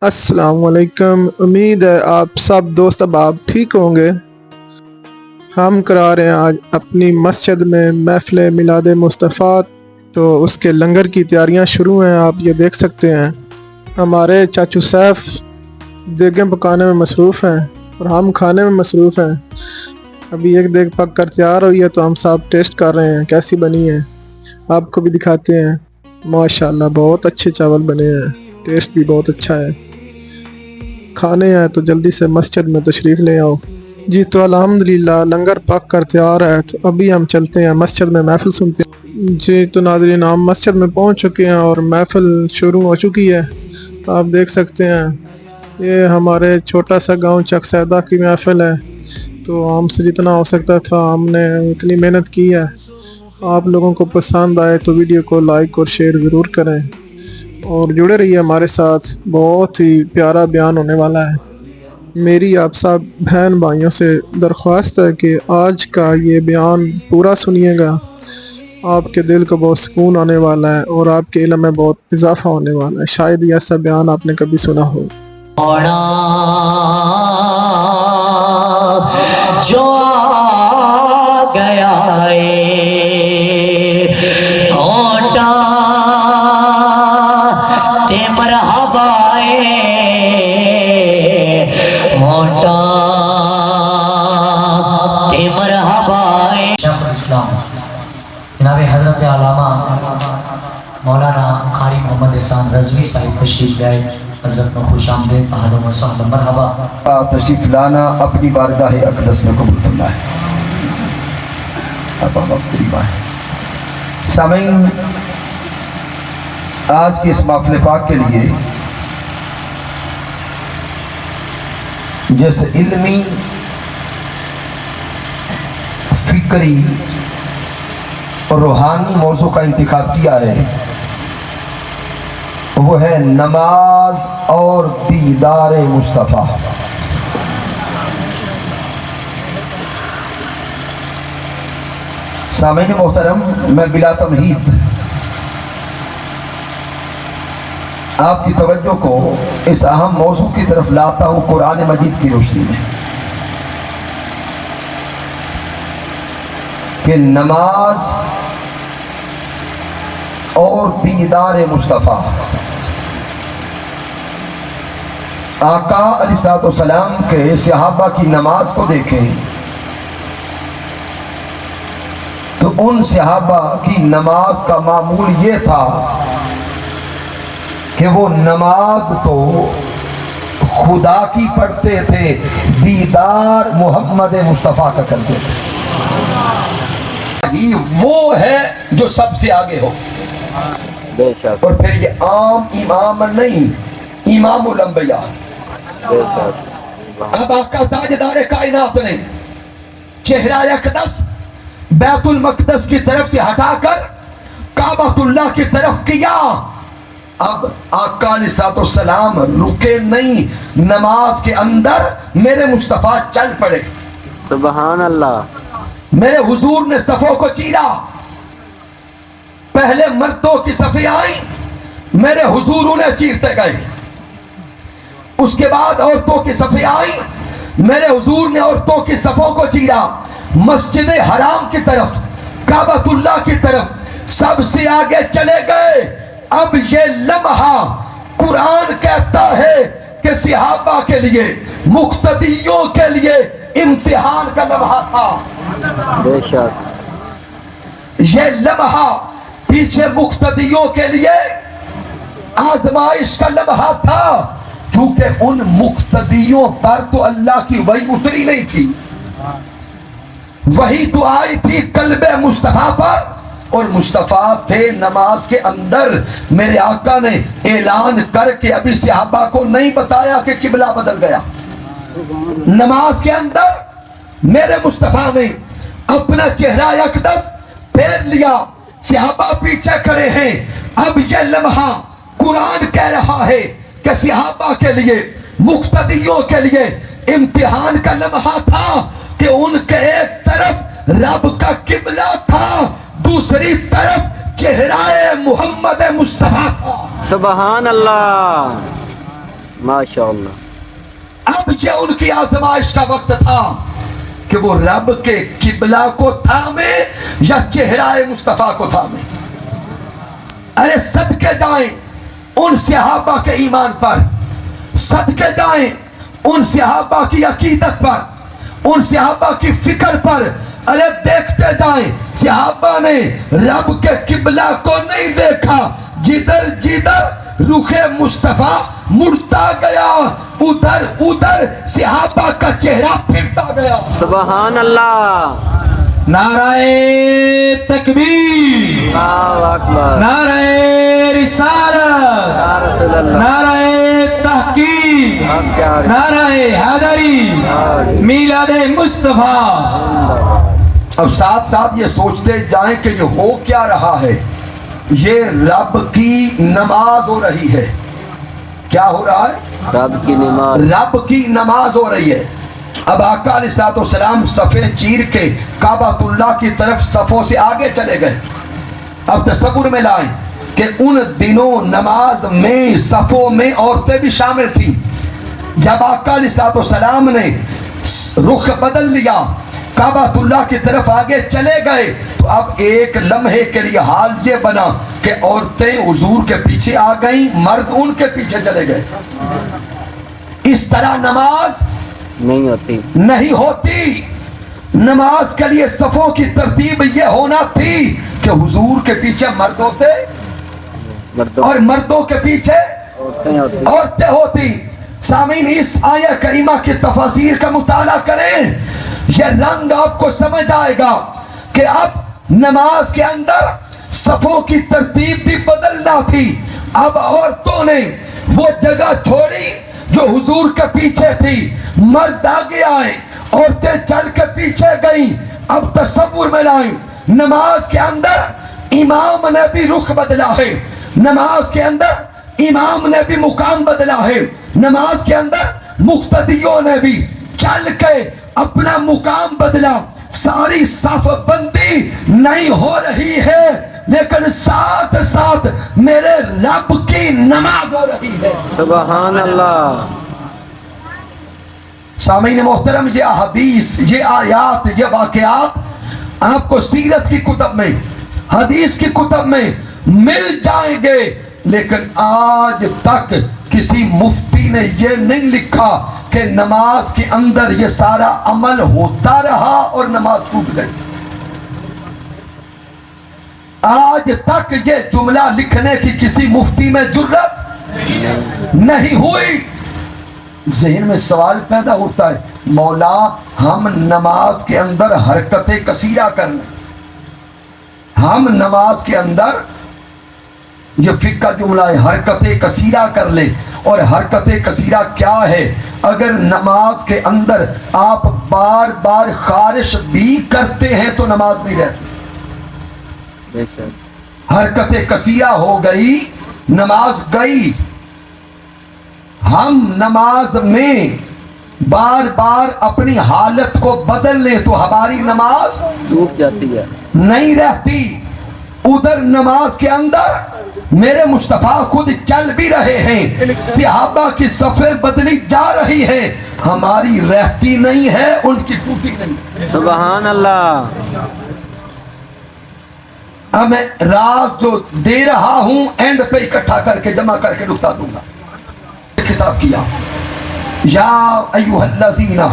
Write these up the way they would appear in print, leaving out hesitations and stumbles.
अस्सलाम वालेकुम। उम्मीद है आप सब दोस्त अहबाब ठीक होंगे। हम करा रहे हैं आज अपनी मस्जिद में महफ़िल मिलाद मुस्तफ़ा, तो उसके लंगर की तैयारियां शुरू हैं। आप ये देख सकते हैं हमारे चाचू सैफ देगें पकाने में मसरूफ़ हैं और हम खाने में मसरूफ़ हैं। अभी एक देग पक कर तैयार हुई है तो हम सब टेस्ट कर रहे हैं कैसी बनी है, आपको भी दिखाते हैं। माशाल्लाह बहुत अच्छे चावल बने हैं, टेस्ट भी बहुत अच्छा है। खाने आए तो जल्दी से मस्जिद में तशरीफ़ ले आओ। जी तो अल्हम्दुलिल्लाह लंगर पक कर तैयार है, तो अभी हम चलते हैं मस्जिद में महफ़िल सुनते हैं। जी तो नाज़रीन हम मस्जिद में पहुंच चुके हैं और महफ़िल शुरू हो चुकी है। आप देख सकते हैं ये हमारे छोटा सा गांव चक सैदा की महफ़िल है, तो हमसे जितना हो सकता था हमने उतनी मेहनत की है। आप लोगों को पसंद आए तो वीडियो को लाइक और शेयर ज़रूर करें और जुड़े रहिए हमारे साथ, बहुत ही प्यारा बयान होने वाला है। मेरी आप सब बहन भाइयों से दरख्वास्त है कि आज का ये बयान पूरा सुनिएगा, आपके दिल को बहुत सुकून आने वाला है और आपके इल्म में बहुत इजाफा होने वाला है। शायद ये ऐसा बयान आपने कभी सुना हो। जो आ गया होटा ते मरहबाए होटा ते मरहबाए। शेखुल इस्लाम जनाब हजरत अल्लामा मौलाना कारी मोहम्मद एहसान रज़वी साहिब तशरीफ लाए। हजरत में खुश आमदीद अहलन व सहलन मरहबा। तशरीफ लाना अपनी बारगाह अक़दस में कबूल फरमाए। सामीन, आज की इस महफ़िल पाक के लिए जिस इल्मी, फिक्री और रूहानी मौजू का इंतखाब किया है वो है नमाज और दीदार मुस्तफ़ा। सामीन मोहतरम, मैं बिला तमहीद आपकी तवज्जो को इस अहम मौजू की तरफ लाता हूँ कुरान मजीद की रोशनी में कि नमाज और दीदार मुस्तफ़ा। आका अलैहिस्सलाम के सहाबा की नमाज को देखें तो उन सहाबा की नमाज का मामूल ये था कि वो नमाज तो खुदा की पढ़ते थे, दीदार मोहम्मद मुस्तफ़ा का करते थे। ही वो है जो सबसे आगे हो। और फिर ये आम इमाम नहीं, इमामुल अंबिया। अब आका ताजदार कायनात ने चेहरा अक़दस बैतुल मक़दस की तरफ से हटाकर काबतुल्लाह की तरफ किया। अब आका अलैहिस्सलाम रुके नहीं, नमाज के अंदर मेरे मुस्तफ़ा चल पड़े। सुभान अल्लाह। मेरे हुजूर ने सफ़ों को चीरा। पहले मर्दों की सफ़े आई, मेरे हुजूर उन्हें चीरते गए। उसके बाद औरतों की सफ़े आई, मेरे हुजूर ने औरतों की सफ़ों को चीरा। मस्जिद हराम की तरफ, काबतुल्लाह की तरफ सबसे आगे चले गए। अब ये लम्हा कुरान कहता है कि सहाबा के लिए, मुक्तदियों के लिए इम्तिहान का लम्हा था। बेशक ये लम्हा पीछे मुक्तदियों के लिए आजमाइश का लम्हा था, क्योंकि उन मुक्तदियों पर तो अल्लाह की वही उतरी नहीं थी। वही तो आई थी कल्बे मुस्तफ़ा पर, और मुस्तफ़ा थे नमाज के अंदर। मेरे आका ने ऐलान करके अभी सहाबा को नहीं बताया कि किबला बदल गया। नमाज के अंदर मेरे मुस्तफ़ा ने अपना चेहरा अक़दस फेर लिया, सहाबा पीछे खड़े हैं। अब यह लम्हा कुरान कह रहा है कि सहाबा के लिए, मुक्तदियों के लिए इम्तिहान का लम्हा था कि उनके एक तरफ रब का किबला था, दूसरी तरफ चेहरा मोहम्मद मुस्तफ़ा था। सुभान अल्लाह। माशाअल्लाह। अब ये उनकी आजमाइश का वक्त था कि वो रब के किबला को थामे या चेहराए मुस्तफा को थामे। अरे सदके जाएं उन सहाबा के ईमान पर, सदके जाएं उन सहाबा की अकीदत पर, उन सहाबा की फिक्र पर। अरे देखते जाएं सहाबा ने रब के किबला को नहीं देखा, जिधर जिधर रुखे मुस्तफा मुड़ता गया उधर उधर सहाबा का चेहरा फिरता गया। सुभान अल्लाह। नाराए तकबीर, अल्लाहु अकबर। नाराए रिसालत, या रसूल अल्लाह। नाराए तहकीक, आप क्या नाराए हैदरी, मीलादे मुस्तफा। अब साथ साथ ये सोचते जाएं कि ये हो क्या रहा है। ये रब की नमाज हो रही है। क्या हो रहा है? रब की नमाज। रब की नमाज हो रही है। अब आका अलैहिस्सलाम सफ़े चीर के काबातुल्लाह की तरफ सफ़ों से आगे चले गए। अब तसव्वुर में लाएं कि उन दिनों नमाज में सफ़ों में औरतें भी शामिल थी। जब आका अलैहिस्सलाम ने रुख बदल लिया, काबातुल्लाह की तरफ आगे चले गए, तो अब एक लम्हे के लिए हाल ये बना कि औरतें हुजूर के पीछे आ गई, मर्द उनके पीछे चले गए। इस तरह नमाज नहीं होती। नमाज के लिए सफों की तरतीब ये होना थी कि हुजूर के पीछे मर्द होते और मर्दों के पीछे औरतें होती। सामीन, इस आया करीमा की तफसीर का मुताला करें, यह रंग आपको समझ आएगा कि अब नमाज के अंदर सफों की तरतीब भी बदलना थी। अब औरतों ने वो जगह छोड़ी जो हुजूर के पीछे थी, मर्द आगे आए, औरतें चल के पीछे गई। अब तसव्वुर में लाएं, नमाज के अंदर इमाम ने भी रुख बदला है, नमाज के अंदर इमाम ने भी मुकाम बदला है, नमाज के अंदर मुक्तदियों ने भी चल के अपना मुकाम बदला। सारी साफ बंदी नहीं हो रही है, लेकिन साथ साथ मेरे रब की नमाज हो रही है। सुभान अल्लाह। सामीन मोहतरम, ये हदीस, ये आयात, ये वाक़यात आपको सीरत की कुतब में, हदीस की कुतब में मिल जाएंगे, लेकिन आज तक किसी मुफ्ती ने ये नहीं लिखा कि नमाज के अंदर ये सारा अमल होता रहा और नमाज टूट गई। आज तक ये जुमला लिखने की किसी मुफ्ती में जुर्रत नहीं हुई। ज़हन में सवाल पैदा होता है, मौला हम नमाज के अंदर हरकतें कसीरा कर लें, हम नमाज के अंदर, ये फिक्र जुमला है, हरकतें कसीरा कर ले। और हरकतें कसीरा क्या है? अगर नमाज के अंदर आप बार बार खारिश भी करते हैं तो नमाज नहीं रहती। हरकतें कसीरा हो गई, नमाज गई। हम नमाज में बार बार अपनी हालत को बदल लें तो हमारी नमाज टूट जाती है, नहीं रहती। उधर नमाज के अंदर मेरे मुस्तफा खुद चल भी रहे हैं, सहाबा की सफ़े बदली जा रही है, हमारी रहती नहीं है, उनकी टूटी नहीं। सुभान अल्लाह। अब मैं राज जो दे रहा हूं एंड पे इकट्ठा करके जमा करके रुकता दूंगा। खिताब किया, या अय्युहल्लज़ीना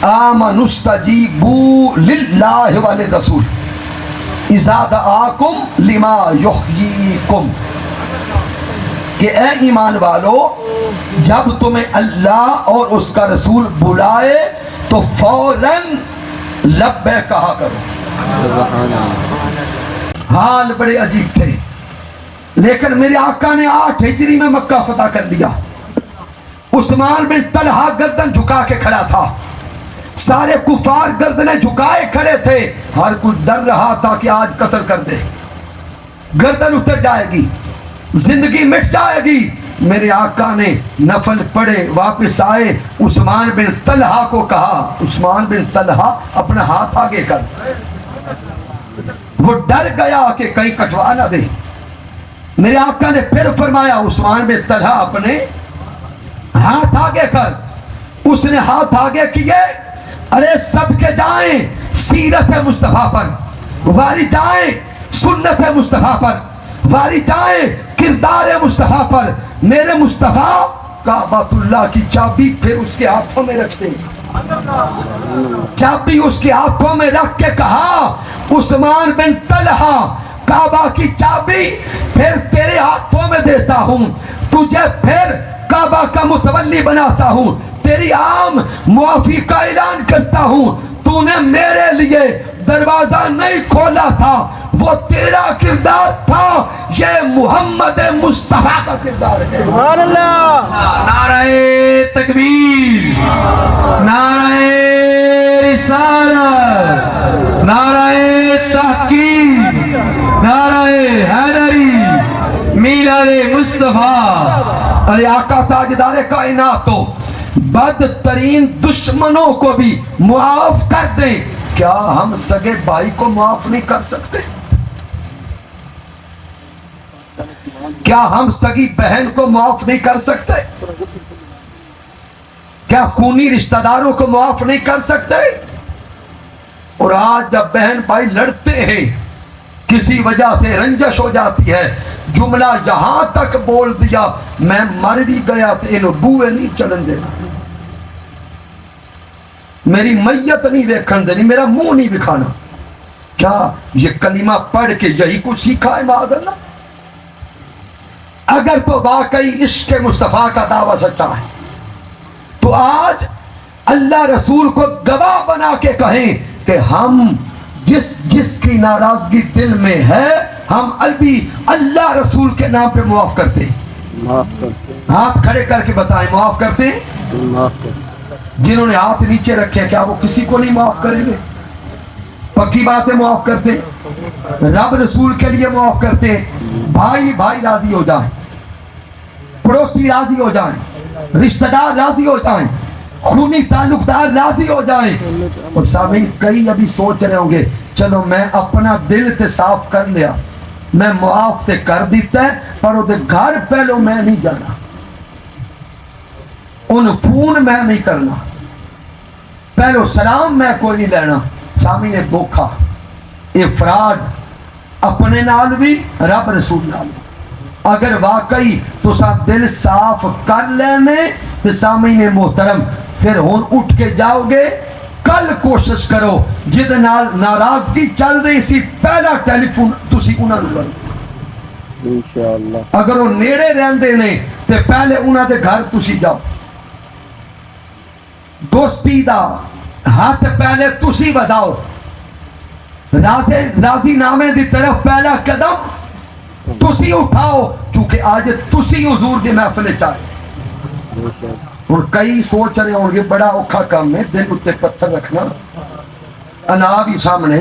आमनुस्तजीबू लिल्लाहि व लिर्रसूल इज़ा दआकुम लिमा युहयीकुम, कि ए ईमान वालो, जब तुम्हें अल्लाह और उसका रसूल बुलाए तो फौरन लब्बे कहा करो। हाल बड़े अजीब थे, लेकिन मेरे आका ने 8 हिजरी में मक्का फतह कर दिया। उस्मान बिन तलहा गर्दन झुका के खड़ा था, सारे कुफार गर्दनें झुकाए खड़े थे, हर कोई डर रहा था कि आज कत्ल कर दे, गर्दन उतर जाएगी, जिंदगी मिट जाएगी। मेरे आका ने नफल पढ़े, वापस आए, उस्मान बिन तलहा को कहा, उस्मान बिन तलहा अपना हाथ आगे कर। वो डर गया कि कहीं कटवा ना दे। मेरे आका ने फिर फरमाया, उस्मान बिन तलहा अपने ہاتھ آگے کر. اس نے ہاتھ آگے کیے. ارے سب کے جائیں سیرت مصطفیٰ پر, واری جائیں سنت مصطفیٰ پر, واری جائیں کردار مصطفیٰ پر. میرے مصطفیٰ کعبۃ اللہ کی چابی پھر اس کے ہاتھوں میں رکھتے ہیں. چابی اس کے ہاتھوں میں رکھ کے کہا عثمان بن طلحہ کعبہ کی چابی پھر تیرے ہاتھوں میں دیتا ہوں, تجھے پھر کعبہ کا متولی بناتا ہوں, تیری عام معافی کا اعلان کرتا ہوں. تو نے میرے لیے دروازہ نہیں کھولا تھا, وہ تیرا کردار تھا, یہ محمد مصطفیٰ کا کردار ہے. سبحان اللہ. نعرہ تکبیر, نعرہ رسالت, نعرہ تحقیق, نعرہ حیدری, میلاد مصطفیٰ. ارے آقا تاجدار کائنات تو بدترین دشمنوں کو بھی معاف کر دیں, کیا ہم سگے بھائی کو معاف نہیں کر سکتے؟ کیا ہم سگی بہن کو معاف نہیں کر سکتے؟ کیا خونی رشتہ داروں کو معاف نہیں کر سکتے؟ اور آج جب بہن بھائی لڑتے ہیں, کسی وجہ سے رنجش ہو جاتی ہے, جملہ یہاں تک بول دیا میں مر بھی گیا تو انہوں بوئے نہیں چلن دینا, میری میت نہیں دیکھن دینی, میرا منہ نہیں دکھانا. کیا یہ کلمہ پڑھ کے یہی کچھ سیکھا ہے معاذ اللہ؟ اگر تو واقعی عشق مصطفیٰ کا دعویٰ سچا ہے تو آج اللہ رسول کو گواہ بنا کے کہیں کہ ہم جس کی ناراضگی دل میں ہے ہم ابھی اللہ رسول کے نام پہ معاف کرتے ہیں. معاف کرتے ہیں. ہاتھ کھڑے کر کے بتائیں معاف کرتے ہیں؟ معاف کرتے ہیں. جنہوں نے ہاتھ نیچے رکھے کیا وہ کسی کو نہیں معاف کریں گے؟ پکی باتیں معاف کرتے ہیں, رب رسول کے لیے معاف کرتے ہیں. بھائی بھائی راضی ہو جائیں, پڑوسی راضی ہو جائیں, رشتہ دار راضی ہو جائیں, خونی تعلق دار راضی ہو جائیں. اور سامعین کئی ابھی سوچ رہے ہوں گے چلو میں اپنا دل تے صاف کر لیا, میں معاف تے کر دیتا ہے, پر وہ گھر پہلو میں نہیں جانا, ان فون میں نہیں کرنا, پہلو سلام میں کوئی نہیں لینا. سامعین نے دھوکھا, یہ فراڈ اپنے نال بھی رب رسول نال بھی. اگر واقعی تو ساتھ دل صاف کر لینے تو سامعین محترم پھر ہون اٹھ کے جاؤ گے, کل کوشش کرو جد نال ناراضگی چل رہی سی پہلا ٹیلی فون تسی انہاں نوں کرو. انشاءاللہ. اگر وہ نیڑے رہندے نے تو پہلے انہاں دے گھر تسی جاؤ, دوستی دا ہاتھ پہلے تسی بداؤ, راضی نامے دی طرف پہلا قدم تسی اٹھاؤ, چونکہ آج تسی حضور دی محفل چاہے. اور کئی سوچ رہے ہوں گے بڑا اوکھا کام ہے, دل اتے پتھر رکھنا, انا بھی سامنے,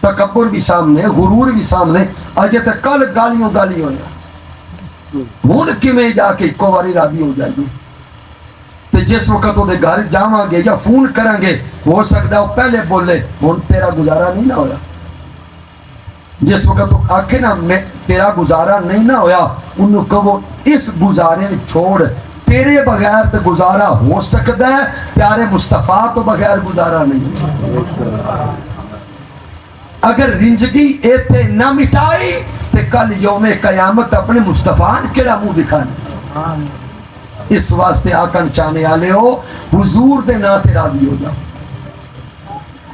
تکبر بھی سامنے, غرور بھی سامنے. اجے تک کل گالیوں گالی ہونا, ہوں کیویں جا کے ایک باری راضی ہو جائے گی. تو جس وقت وہ گھر جاواں گے یا فون کریں گے ہو سکتا ہے وہ پہلے بولے ہوں تیرا گزارا نہیں نہ ہویا. جس وقت وہ آکھے نا میں تیرا گزارا نہیں نہ ہویا, انہوں کہو اس گزارے چھوڑ, تیرے بغیر تو گزارا ہو سکتا ہے, پیارے مصطفیٰ تو بغیر گزارا نہیں ہو سکتا. اگر رنجگی ایتھے نہ مٹائی تو کل یوم قیامت اپنے مصطفیٰ کیڑا منہ دکھانے. اس واسطے آکن چاہنے آلے ہو حضور دے ناتے راضی ہو جاؤ,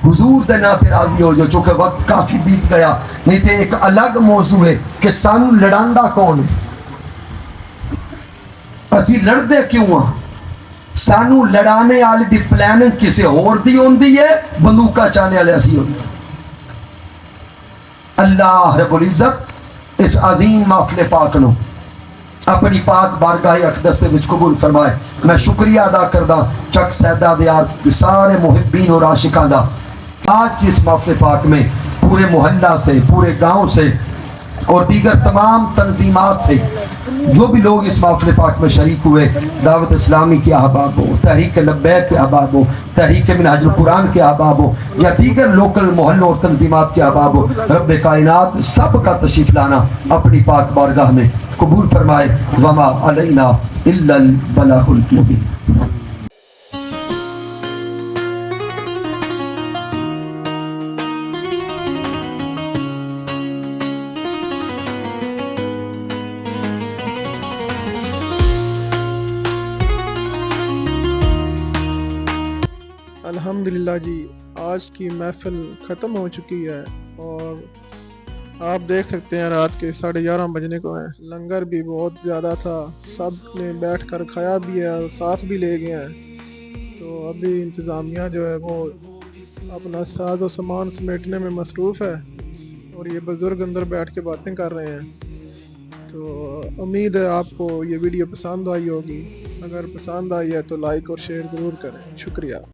حضور دے ناتے راضی ہو جاؤ, چونکہ وقت کافی بیت گیا. نہیں تے ایک الگ موضوع ہے کہ سانو لڑاندہ کون ہے, اسی لڑدے کیوں ہاں, سانو لڑانے آلی دی پلاننگ کسے اور دی ہوندی ہے, بندوقہ چاہنے والے اسی ہوندی. اللہ رب العزت اس عظیم محفل پاک نو اپنی پاک بارگاہ اقدس دے وچ قبول فرمائے. میں شکریہ ادا کردا چک سیدہ دیاز سارے محبین اور عاشقاں دا. آج کی اس محفل پاک میں پورے محلہ سے, پورے گاؤں سے اور دیگر تمام تنظیمات سے جو بھی لوگ اس محفل پاک میں شریک ہوئے, دعوت اسلامی کے احباب ہو, تحریک لبیک کے احباب ہو, تحریک منہاج القرآن کے احباب ہو, یا دیگر لوکل محلوں اور تنظیمات کے احباب ہو, رب کائنات سب کا تشریف لانا اپنی پاک بارگاہ میں قبول فرمائے. وما علینا الا البلاغ المبین. الحمدللہ جی، آج کی محفل ختم ہو چکی ہے اور آپ دیکھ سکتے ہیں رات کے 11:30 بجنے کو ہیں. لنگر بھی بہت زیادہ تھا، سب نے بیٹھ کر کھایا بھی ہے اور ساتھ بھی لے گئے ہیں. تو ابھی انتظامیہ جو ہے وہ اپنا ساز و سامان سمیٹنے میں مصروف ہے اور یہ بزرگ اندر بیٹھ کے باتیں کر رہے ہیں. تو امید ہے آپ کو یہ ویڈیو پسند آئی ہوگی. اگر پسند آئی ہے تو لائک اور شیئر ضرور کریں. شکریہ.